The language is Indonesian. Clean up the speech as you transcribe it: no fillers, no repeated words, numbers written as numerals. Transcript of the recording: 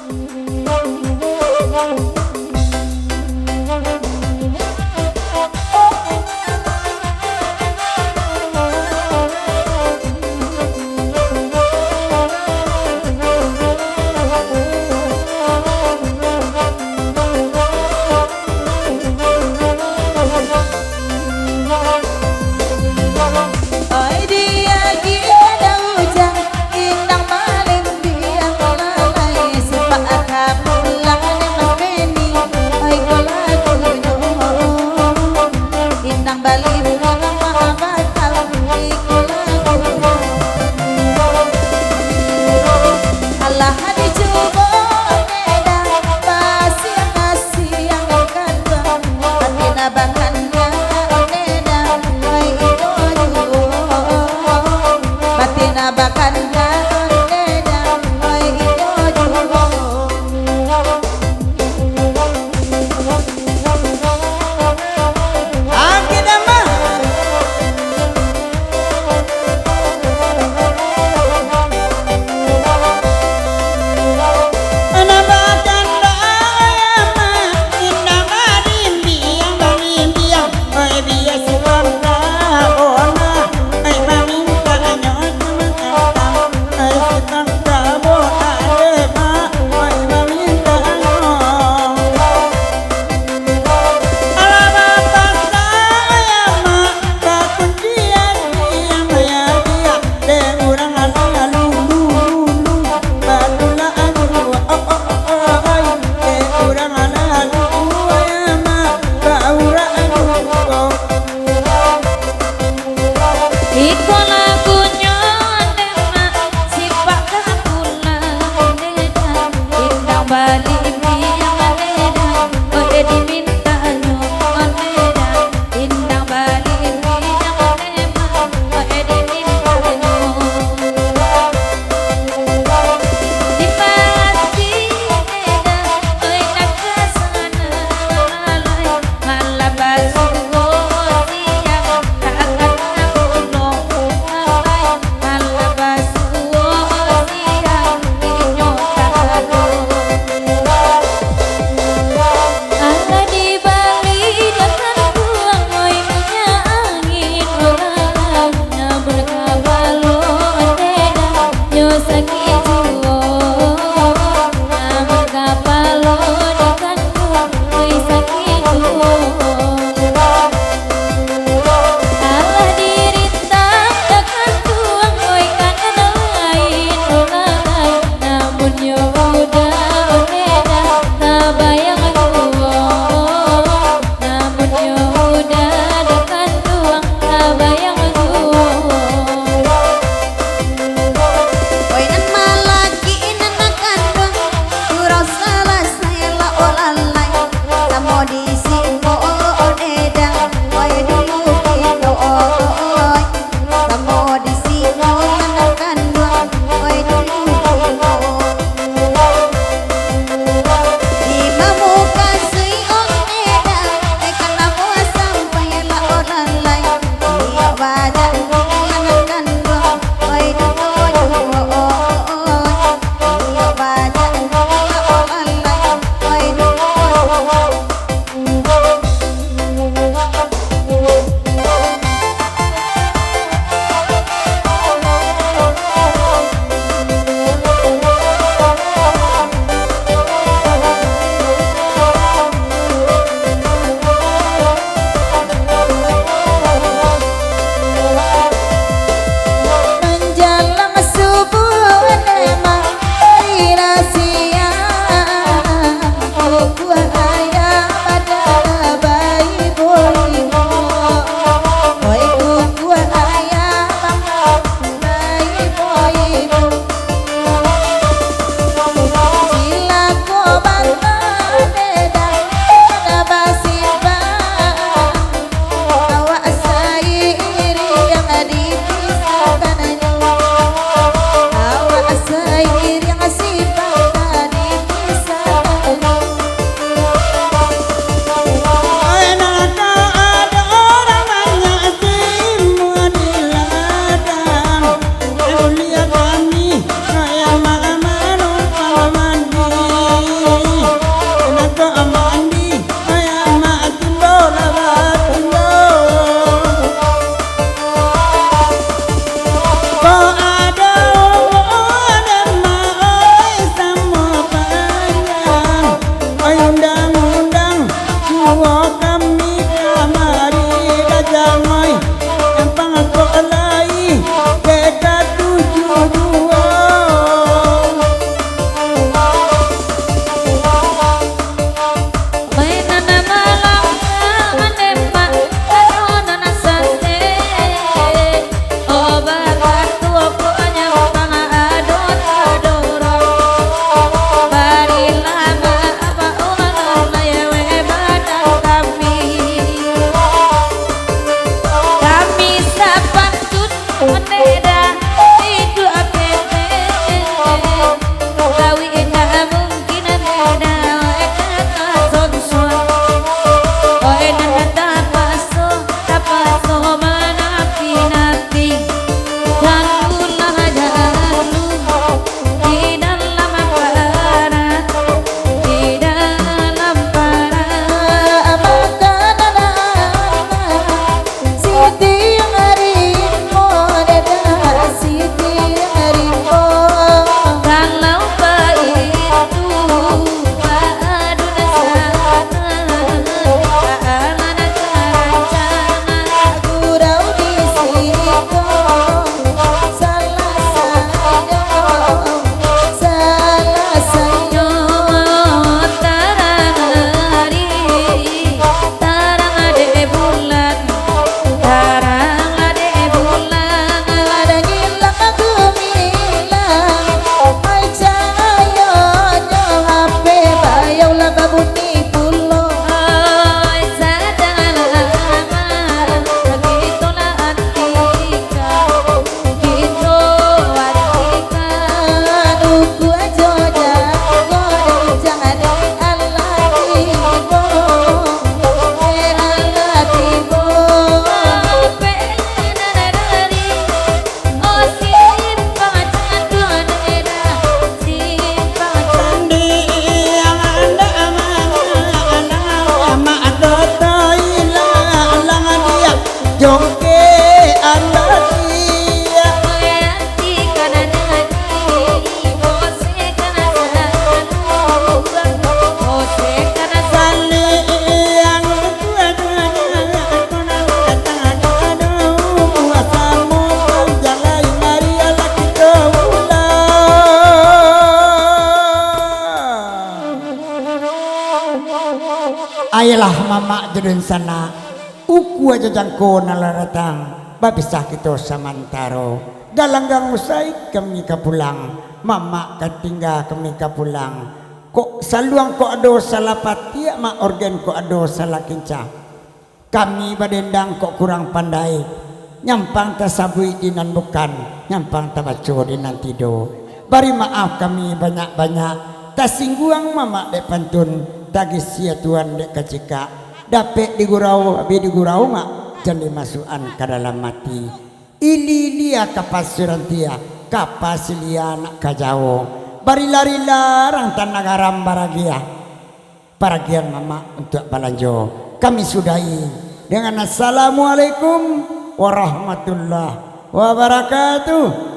Ai dia Ayolah mama jedun sana uku aja jangko nalaratang babisah kita samantaro galanggang musai kami kapulang mama katingga kami kapulang kok saluang kok ado salah patia mak organ kok ado salah kinca kami badendang kok kurang pandai nyampang tasabui dinan bukan nyampang tabaco dinan tido bari maaf kami banyak-banyak tasingguang mama dek pantun tagih sia tuan dek kacika dapet digurau abi digurau mak jadi masukan ke dalam mati ililia kapasuran tia kapasilia nak kajau bari lari larang tanah garam baragia paragian mama untuk balanjo kami sudahi dengan assalamualaikum warahmatullahi wabarakatuh.